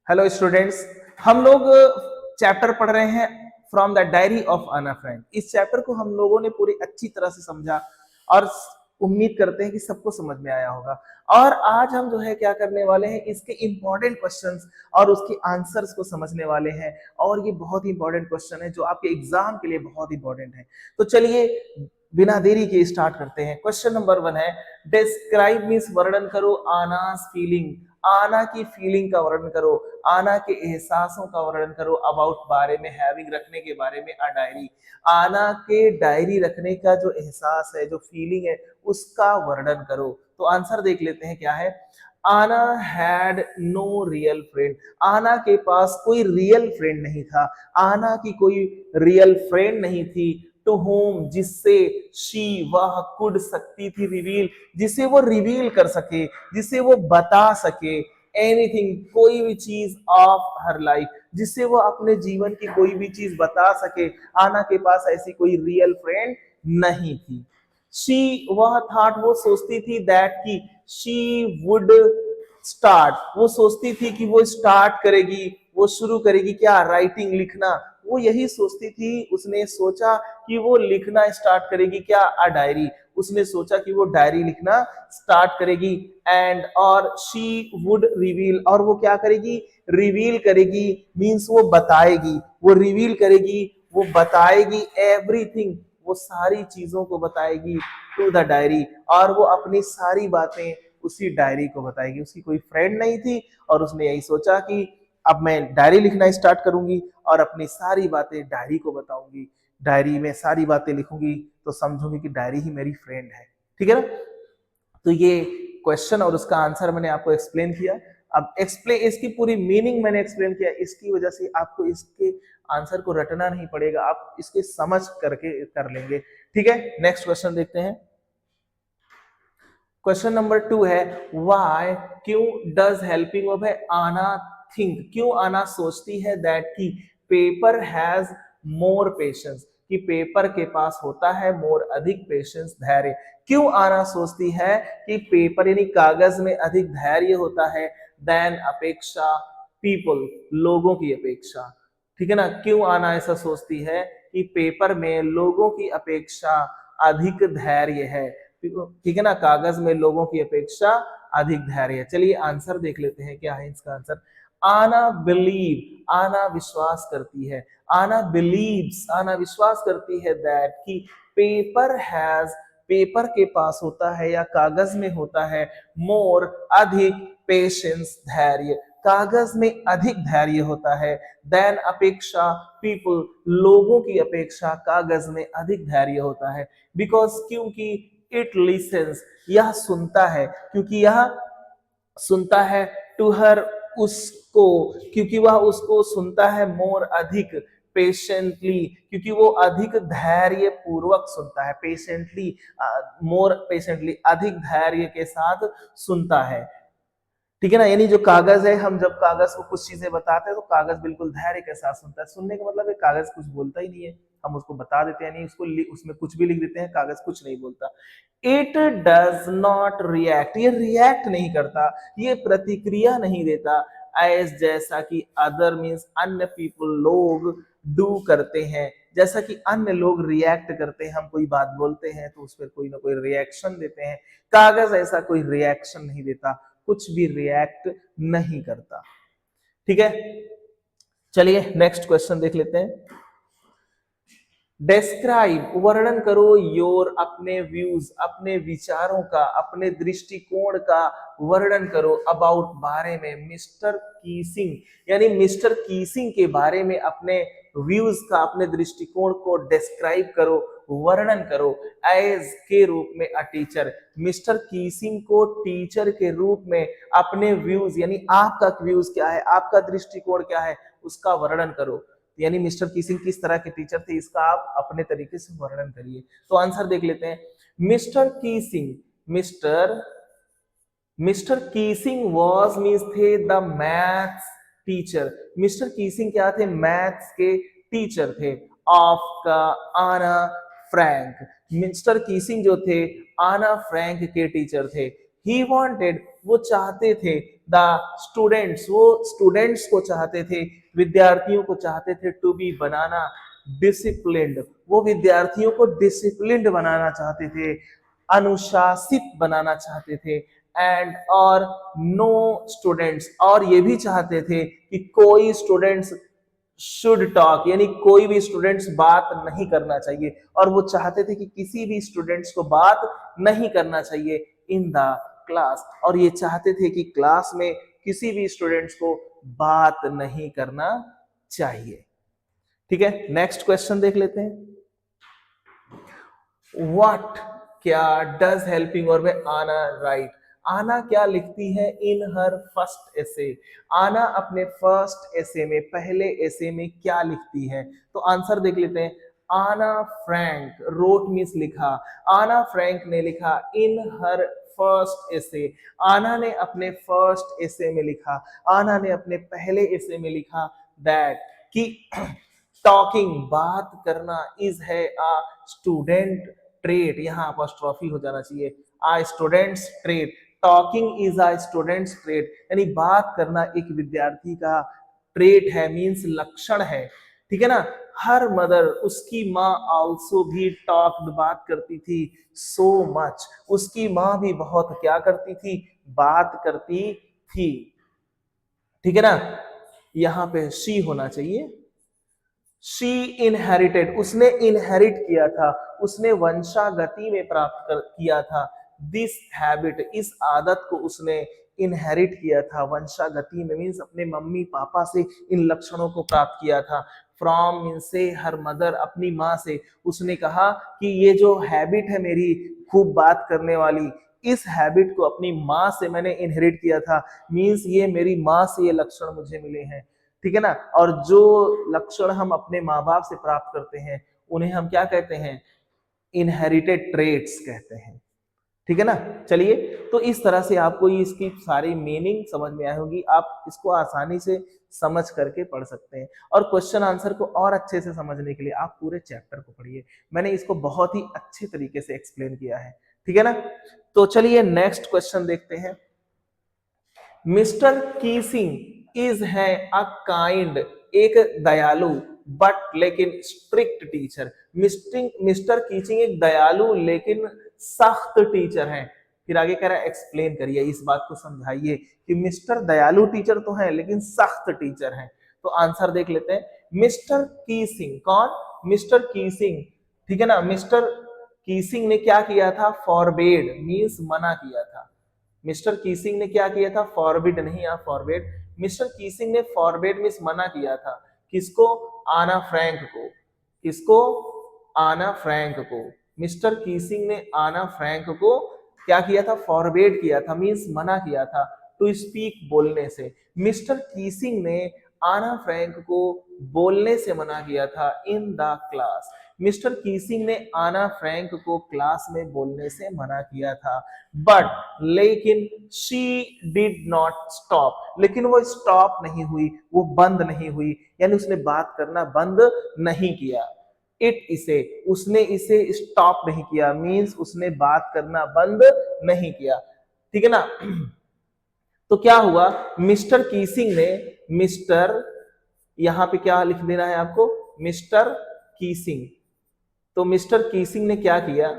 Hello students, हम लोग chapter पढ़ रहे हैं फ्रॉम द डायरी ऑफ आना फ्रैंक। इस चैप्टर को हम लोगों ने पूरी अच्छी तरह से समझा और उम्मीद करते हैं कि सबको समझ में आया होगा। और आज हम जो है क्या करने वाले हैं, इसके इंपॉर्टेंट क्वेश्चंस और उसके आंसर्स को समझने वाले हैं। और ये बहुत ही इंपॉर्टेंट क्वेश्चन है जो आपके एग्जाम के लिए बहुत इंपॉर्टेंट है। तो चलिए बिना देरी के स्टार्ट करते हैं। क्वेश्चन नंबर 1 है, डिस्क्राइब मींस वर्णन करो आनास फीलिंग। आना की फीलिंग का वर्णन करो, आना के एहसासों का वर्णन करो, अबाउट बारे में, हैविंग रखने के बारे में, अ डायरी। आना के डायरी रखने का जो एहसास है, जो फीलिंग है, उसका वर्णन करो। तो आंसर देख लेते हैं क्या है। आना हैड नो रियल फ्रेंड। आना के पास कोई रियल फ्रेंड नहीं था। आना की कोई रियल फ्रेंड नहीं थी। टू होम, जिससे शी वह कुड सकती थी रिवील, जिसे वो रिवील कर सके, जिसे वो बता सके। एनीथिंग, कोई भी चीज ऑफ हर लाइफ, जिससे वो अपने जीवन की कोई भी चीज बता सके। आना के पास ऐसी कोई रियल फ्रेंड नहीं थी। शी वह थाट, वो सोचती थी, दैट की शी वुड स्टार्ट, वो सोचती थी कि वो स्टार्ट करेगी, वो शुरू करेगी क्या, राइटिंग, लिखना। वो यही सोचती थी, उसने सोचा कि वो लिखना स्टार्ट करेगी क्या, अ डायरी। उसने सोचा कि वो डायरी लिखना स्टार्ट करेगी। एंड और शी वुड रिवील, और वो क्या करेगी, रिवील करेगी, मींस वो बताएगी, वो रिवील करेगी, वो बताएगी एवरीथिंग, वो सारी चीजों को बताएगी टू द डायरी। और वो अपनी सारी बातें उसी डायरी को बताएगी। उसकी कोई फ्रेंड नहीं थी और उसने यही सोचा कि अब मैं डायरी लिखना स्टार्ट करूंगी और अपनी सारी बातें डायरी को बताऊंगी। डायरी में सारी बातें लिखूंगी तो समझूंगी कि डायरी ही मेरी फ्रेंड है। ठीक है ना। तो ये क्वेश्चन और उसका आंसर मैंने आपको एक्सप्लेन किया। अब एक्सप्लेन, इसकी पूरी मीनिंग मैंने एक्सप्लेन किया। इसकी वजह से आपको इसके आंसर को रटना नहीं पड़ेगा, आप इसके समझ करके कर लेंगे। ठीक है, नेक्स्ट क्वेश्चन देखते हैं। क्वेश्चन नंबर 2 है, वाई, क्यों, डज हेल्पिंग वर्ब है आना थिंक, क्यों आना सोचती है, दैट की पेपर हैज मोर पेशेंस, कि पेपर के पास होता है मोर, अधिक, पेशेंस, धैर्य। क्यों आना सोचती है कि पेपर यानी कागज में अधिक धैर्य होता है, देन अपेक्षा, पीपल, लोगों की अपेक्षा। ठीक है ना। क्यों आना ऐसा सोचती है कि पेपर में लोगों की अपेक्षा अधिक धैर्य है। ठीक है ना, कागज में लोगों की अपेक्षा अधिक धैर्य है। चलिए आंसर देख लेते हैं क्या है इसका आंसर। आना बिलीव, आना विश्वास करती है, आना बिलीव्स, आना विश्वास करती है, दैट की पेपर हैज, पेपर के पास होता है या कागज में होता है, मोर, अधिक, पेशेंस, धैर्य, कागज में अधिक धैर्य होता है, देन अपेक्षा, पीपल, लोगों की अपेक्षा कागज में अधिक धैर्य होता है। बिकॉज, क्योंकि, इट लिसन्स, यह सुनता है, क्योंकि यह सुनता है, टू हर, उसको, क्योंकि वह उसको सुनता है, मोर, अधिक, पेशेंटली, क्योंकि वो अधिक धैर्य पूर्वक सुनता है, पेशेंटली, मोर पेशेंटली, अधिक धैर्य के साथ सुनता है। ठीक है ना। यानी जो कागज है, हम जब कागज को कुछ चीजें बताते हैं तो कागज बिल्कुल धैर्य के साथ सुनता है। सुनने का मतलब है कागज कुछ बोलता ही नहीं है, हम उसको बता देते हैं, नहीं उसको उसमें कुछ भी लिख देते हैं, कागज कुछ नहीं बोलता। इट डज नॉट रिएक्ट, ये रिएक्ट नहीं करता, ये प्रतिक्रिया नहीं देता, एज, जैसा कि, अदर मीन्स अन्य, पीपल, लोग, डू करते हैं, जैसा कि अन्य लोग रिएक्ट करते हैं। हम कोई बात बोलते हैं तो उस पर कोई ना कोई रिएक्शन देते हैं, कागज ऐसा कोई रिएक्शन नहीं देता, कुछ भी रिएक्ट नहीं करता। ठीक है, चलिए नेक्स्ट क्वेश्चन देख लेते हैं। डिस्क्राइब, वर्णन करो, योर, अपने व्यूज, अपने विचारों का, अपने दृष्टिकोण का वर्णन करो, अबाउट, बारे में, मिस्टर कीसिंग, यानी मिस्टर कीसिंग के बारे में अपने व्यूज का, अपने दृष्टिकोण को डिस्क्राइब करो, वर्णन करो, एज, के रूप में, अ टीचर, मिस्टर कीसिंग को टीचर के रूप में अपने व्यूज, यानी आपका व्यूज क्या है, आपका दृष्टिकोण क्या है, उसका वर्णन करो। यानी मिस्टर कीसिंग किस तरह के टीचर थे, इसका आप अपने तरीके से वर्णन करिए। तो आंसर देख लेते हैं। Mister Keesing, mister mister Keesing was, means थे, the maths teacher. Mister Keesing क्या थे, मैथ्स के टीचर थे, ऑफ का, आना फ्रैंक। मिस्टर कीसिंग जो थे आना फ्रैंक के टीचर थे। ही वॉन्टेड, वो चाहते थे, द स्टूडेंट्स, वो स्टूडेंट्स को चाहते थे, विद्यार्थियों को चाहते थे टू बी बनाना डिसिप्लिन्ड, वो विद्यार्थियों को डिसिप्लिन्ड बनाना चाहते थे, अनुशासित बनाना चाहते थे, एंड और नो स्टूडेंट्स, और ये भी चाहते थे कि कोई स्टूडेंट्स शुड टॉक, यानी कोई भी स्टूडेंट्स बात नहीं करना चाहिए, और वो चाहते थे कि किसी भी स्टूडेंट्स को बात नहीं करना चाहिए इन द क्लास, और ये चाहते थे कि क्लास में किसी भी स्टूडेंट्स को बात नहीं करना चाहिए। ठीक है, नेक्स्ट क्वेश्चन देख लेते हैं। व्हाट, क्या डज हेल्पिंग और में आना राइट, आना क्या लिखती है इन हर फर्स्ट एसे, आना अपने फर्स्ट एसे में, पहले एसे में क्या लिखती है, तो आंसर देख लेते हैं। आना फ्रैंक रोट मीन्स लिखा, आना फ्रैंक ने लिखा इन हर फर्स्ट एसे, आना ने अपने फर्स्ट एसे में लिखा, आना ने अपने पहले एसे में लिखा दैट कि टॉकिंग बात करना इज है अ स्टूडेंट ट्रेट, यहाँ अपॉस्ट्रोफी हो जाना चाहिए, a student's trait, talking is a student's trait, यानी बात करना एक विद्यार्थी का ट्रेट है, मींस लक्षण है। ठीक है ना, हर मदर, उसकी माँ आल्सो भी टॉक्ड बात करती थी, सो मच, उसकी माँ भी बहुत क्या करती थी, बात करती थी। ठीक है ना, यहाँ पे शी होना चाहिए, शी इनहेरिटेड, उसने इनहेरिट किया था, उसने वंशागति में प्राप्त किया था, दिस हैबिट, इस आदत को उसने इनहेरिट किया था वंशागति में, मीन्स अपने मम्मी पापा से इन लक्षणों को प्राप्त किया था। फ्रॉम मीन्स से हर मदर, अपनी माँ से, उसने कहा कि ये जो हैबिट है मेरी खूब बात करने वाली, इस हैबिट को अपनी माँ से मैंने इनहेरिट किया था, मीन्स ये मेरी माँ से ये लक्षण मुझे मिले हैं। ठीक है ना, और जो लक्षण हम अपने माँ बाप से प्राप्त करते हैं उन्हें हम क्या कहते हैं, इनहेरिटेड ट्रेट्स कहते हैं। ठीक है ना, चलिए, तो इस तरह से आपको इसकी सारी मीनिंग समझ में आई होगी, आप इसको आसानी से समझ करके पढ़ सकते हैं, और क्वेश्चन आंसर को और अच्छे से समझने के लिए आप पूरे चैप्टर को पढ़िए, मैंने इसको बहुत ही अच्छे तरीके से एक्सप्लेन किया है। ठीक है ना, तो चलिए नेक्स्ट क्वेश्चन देखते हैं। मिस्टर कीसिंग इज है अ काइंड, एक दयालु बट लेकिन स्ट्रिक्ट टीचर, मिस्टर कीचिंग एक दयालु लेकिन सख्त टीचर हैं। फिर आगे कह रहा है एक्सप्लेन करिए, इस बात को समझाइए कि मिस्टर दयालु टीचर तो हैं लेकिन सख्त टीचर हैं। तो आंसर देख लेते हैं। मिस्टर कीसिंग, कौन, मिस्टर कीसिंग, ठीक है ना, मिस्टर कीसिंग ने क्या किया था, फॉरबेड मींस मना किया था, मिस्टर कीसिंग ने क्या किया था, फॉरबिड नहीं, यहाँ फॉरबेड, मिस्टर कीसिंग ने फॉरबेड मींस मना किया था, किसको, आना फ्रैंक को, किसको, आना फ्रैंक को, मिस्टर कीसिंग ने आना फ्रैंक को क्या किया था, फॉरबेड किया था, मींस मना किया था, टू स्पीक बोलने से, मिस्टर कीसिंग ने आना फ्रैंक को बोलने से मना किया था इन द क्लास, मिस्टर कीसिंग ने आना फ्रैंक को क्लास में बोलने से मना किया था, बट लेकिन शी डिड नॉट स्टॉप, लेकिन वो स्टॉप नहीं हुई, वो बंद नहीं हुई, यानी उसने बात करना बंद नहीं किया, इट इसे, उसने इसे स्टॉप नहीं किया, मींस उसने बात करना बंद नहीं किया। ठीक है ना, तो क्या हुआ, मिस्टर कीसिंग ने, मिस्टर, यहां पे क्या लिख देना है आपको, मिस्टर कीसिंग, तो मिस्टर कीसिंग ने क्या किया,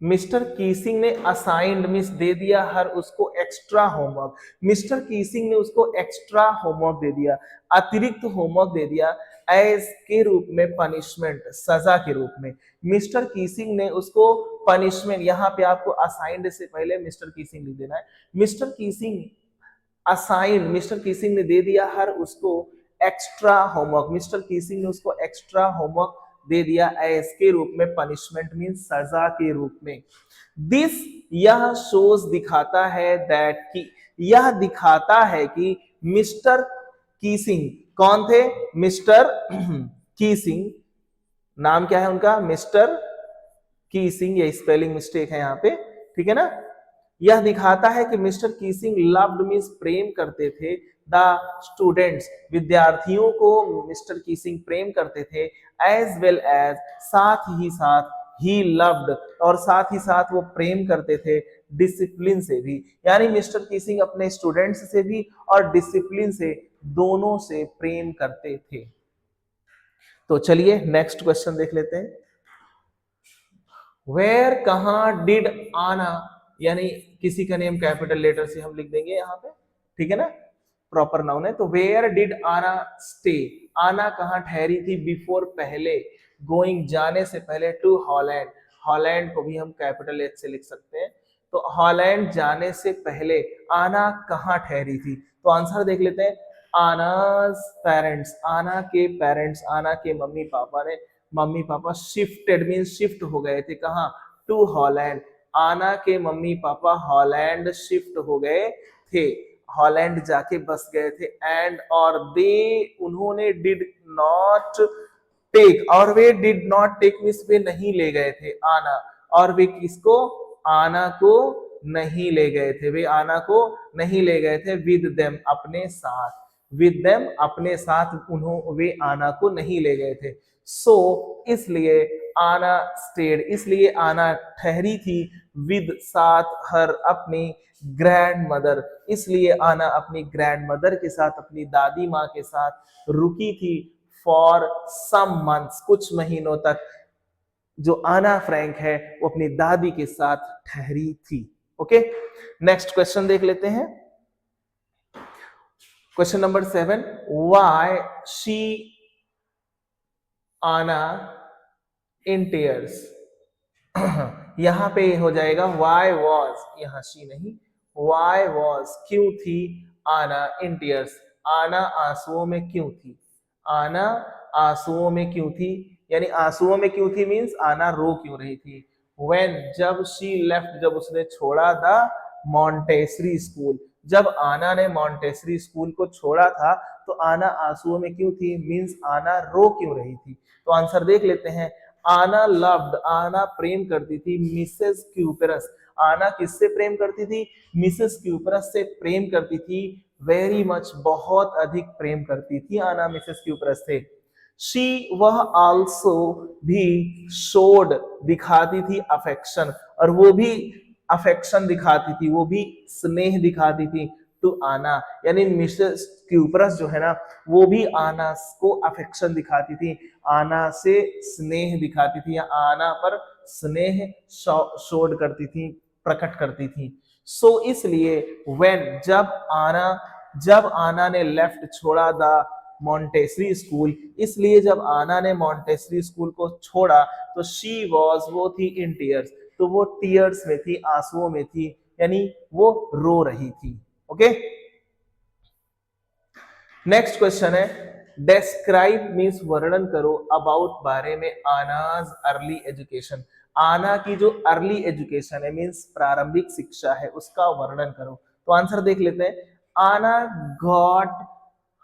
मिस्टर कीसिंग ने असाइंड मींस दे दिया हर उसको एक्स्ट्रा होमवर्क, मिस्टर कीसिंग ने उसको एक्स्ट्रा होमवर्क दे दिया, अतिरिक्त होमवर्क दे दिया, एज के रूप में, पनिशमेंट सजा के रूप में, मिस्टर कीसिंग ने उसको पनिशमेंट, यहाँ पे आपको असाइंड से पहले मिस्टर कीसिंग लिख देना है, मिस्टर कीसिंग असाइन, मिस्टर कीसिंग ने दे दिया हर उसको एक्स्ट्रा होमवर्क, मिस्टर कीसिंग ने उसको एक्स्ट्रा होमवर्क दे दिया एज के रूप में, पनिशमेंट मीन सजा के रूप में, दिस, यह शोज दिखाता है दैट की, यह दिखाता है कि मिस्टर कीसिंग, कौन थे, मिस्टर कीसिंग, नाम क्या है उनका, मिस्टर कीसिंग, ये स्पेलिंग मिस्टेक है यहाँ पे, ठीक है ना, यह दिखाता है कि मिस्टर कीसिंग लव्ड मींस प्रेम करते थे, द स्टूडेंट्स, विद्यार्थियों को मिस्टर कीसिंग प्रेम करते थे, एज वेल एज, साथ ही साथ, ही लव्ड, और साथ ही साथ वो प्रेम करते थे डिसिप्लिन से भी, यानी मिस्टर कीसिंग अपने स्टूडेंट्स से भी और डिसिप्लिन से, दोनों से प्रेम करते थे। तो चलिए नेक्स्ट क्वेश्चन देख लेते हैं। वेयर, कहां, डिड आना, यानी किसी का नेम कैपिटल लेटर से हम लिख देंगे यहाँ पे, ठीक है ना, प्रॉपर नाउन है। तो वेयर डिड आना स्टे, आना कहां ठहरी थी, बिफोर पहले, गोइंग जाने से पहले, टू हॉलैंड, हॉलैंड को भी हम कैपिटल एच से लिख सकते हैं। तो हॉलैंड जाने से पहले आना कहां ठहरी थी, तो आंसर देख लेते हैं। आना's पेरेंट्स, आना के पेरेंट्स, आना के मम्मी पापा ने, mummy papa shifted mean shift हो गए थे कहां, टू हॉलैंड, आना के मम्मी पापा हॉलैंड शिफ्ट हो गए थे, हॉलैंड जाके बस गए थे। एंड और दे, उन्होंने, डिड नॉट टेक, और वे डिड नॉट टेक मींस वे नहीं ले गए थे आना, और वे किसको, आना को नहीं ले गए थे, वे आना को नहीं ले गए थे, विद देम अपने साथ, विद देम अपने साथ, वे आना को नहीं ले गए थे। सो इसलिए आना स्टेड, इसलिए आना ठहरी थी, विद साथ, हर अपनी ग्रैंड मदर, इसलिए आना अपनी ग्रैंड मदर के साथ, अपनी दादी माँ के साथ रुकी थी, फॉर सम मंथ्स, कुछ महीनों तक जो आना फ्रैंक है वो अपनी दादी के साथ ठहरी थी। ओके, नेक्स्ट क्वेश्चन देख लेते हैं। क्वेश्चन नंबर 7, व्हाई शी आना इन टीयर्स, यहां पे हो जाएगा व्हाई वाज, यहां शी नहीं, व्हाई वाज, क्यों थी, आना इन टीयर्स, आना आंसुओं में क्यों थी, आना आंसुओं में क्यों थी, यानी आंसुओं में क्यों थी मींस आना रो क्यों रही थी। व्हेन, जब, शी लेफ्ट, जब उसने छोड़ा, द मॉन्टेसरी स्कूल, जब आना ने मॉन्टेसरी स्कूल को छोड़ा था, तो आना आंसुओं में क्यों थी मींस आना रो क्यों रही थी। तो आंसर देख लेते हैं। आना लव्ड, आना प्रेम करती थी, मिसेस क्यूपरस, आना किससे प्रेम करती थी, मिसेस क्यूपरस से प्रेम करती थी, वेरी मच, बहुत अधिक प्रेम करती थी आना मिसेस क्यूपरस से। शी, वह, आल्सो भी, शोड, दिखाती थी अफेक्शन, और वो भी अफेक्शन दिखाती थी, वो भी स्नेह दिखाती थी, टू आना, यानी मिसेस क्यूपरस जो है ना वो भी आना को अफेक्शन दिखाती थी, आना से स्नेह दिखाती थी, या आना पर स्नेह शोड करती थी, प्रकट करती थी। सो इसलिए, व्हेन, जब आना ने लेफ्ट, छोड़ा, द मॉन्टेसरी स्कूल, इसलिए जब आना ने मॉन्टेसरी स्कूल को छोड़ा, तो शी वॉज, वो थी, इन टीयर्स, तो वो टीयर्स में थी, आंसुओं में थी, यानी वो रो रही थी। ओके, नेक्स्ट क्वेश्चन है, डेस्क्राइब मींस वर्णन करो, अबाउट बारे में, आनाज अर्ली एजुकेशन, आना की जो अर्ली एजुकेशन है मींस प्रारंभिक शिक्षा है उसका वर्णन करो। तो आंसर देख लेते हैं। आना गॉट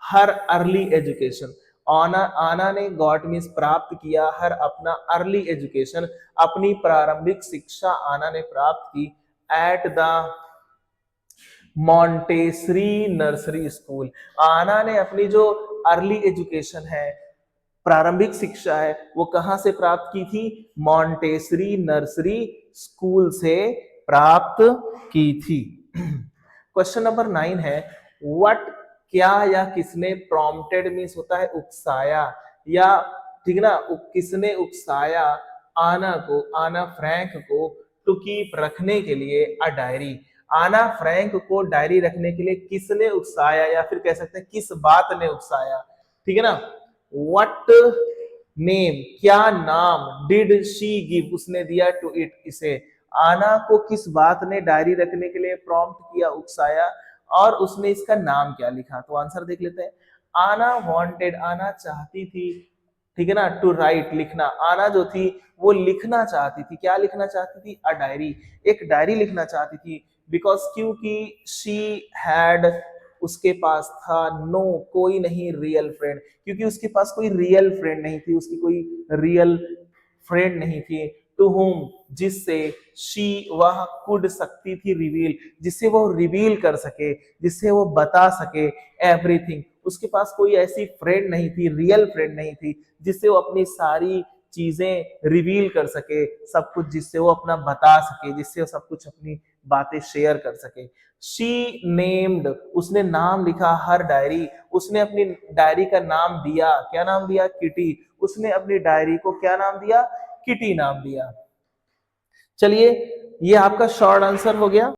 हर अर्ली एजुकेशन, आना ने गॉट मींस प्राप्त किया, हर अपना अर्ली एजुकेशन अपनी प्रारंभिक शिक्षा आना ने प्राप्त की, at the Montessori nursery school, आना ने अपनी जो अर्ली एजुकेशन है, प्रारंभिक शिक्षा है, वो कहां से प्राप्त की थी, मॉन्टेसरी नर्सरी स्कूल से प्राप्त की थी। क्वेश्चन नंबर 9 है, व्हाट, क्या या किसने, प्रॉम्प्टेड मींस होता है उकसाया, या ठीक ना, किसने उकसाया आना को, आना फ्रैंक को, टू कीप रखने के लिए अ डायरी, आना फ्रैंक को डायरी रखने के लिए किसने उकसाया, या फिर कह सकते हैं किस बात ने उकसाया, ठीक है ना। व्हाट नेम, क्या नाम, डिड शी गिव, उसने दिया, टू इट, इसे, आना को किस बात ने डायरी रखने के लिए प्रॉम्प्ट किया, उकसाया, और उसने इसका नाम क्या लिखा। तो आंसर देख लेते हैं। आना वांटेड, आना चाहती थी, ठीक है ना, टू राइट, लिखना, आना जो थी वो लिखना चाहती थी, क्या लिखना चाहती थी, अ डायरी, एक डायरी लिखना चाहती थी, बिकॉज, क्योंकि, शी हैड, उसके पास था, नो, कोई नहीं, रियल फ्रेंड, क्योंकि उसके पास कोई रियल फ्रेंड नहीं थी, उसकी कोई रियल फ्रेंड नहीं थी, टू होम, जिससे, शी, वह, कुड, सकती थी, रिवील, जिससे वो रिवील कर सके, जिससे वो बता सके, एवरीथिंग, उसके पास कोई ऐसी फ्रेंड नहीं थी, रियल फ्रेंड नहीं थी, जिससे वो अपनी सारी चीजें रिवील कर सके, सब कुछ जिससे वो अपना बता सके, जिससे वो सब कुछ अपनी बातें शेयर कर सके। शी नेम्ड, उसने नाम लिखा हर डायरी, उसने अपनी डायरी का नाम दिया, क्या नाम दिया? किटी। उसने अपनी डायरी को क्या नाम दिया? किटी नाम दिया। चलिए, ये आपका शॉर्ट आंसर हो गया।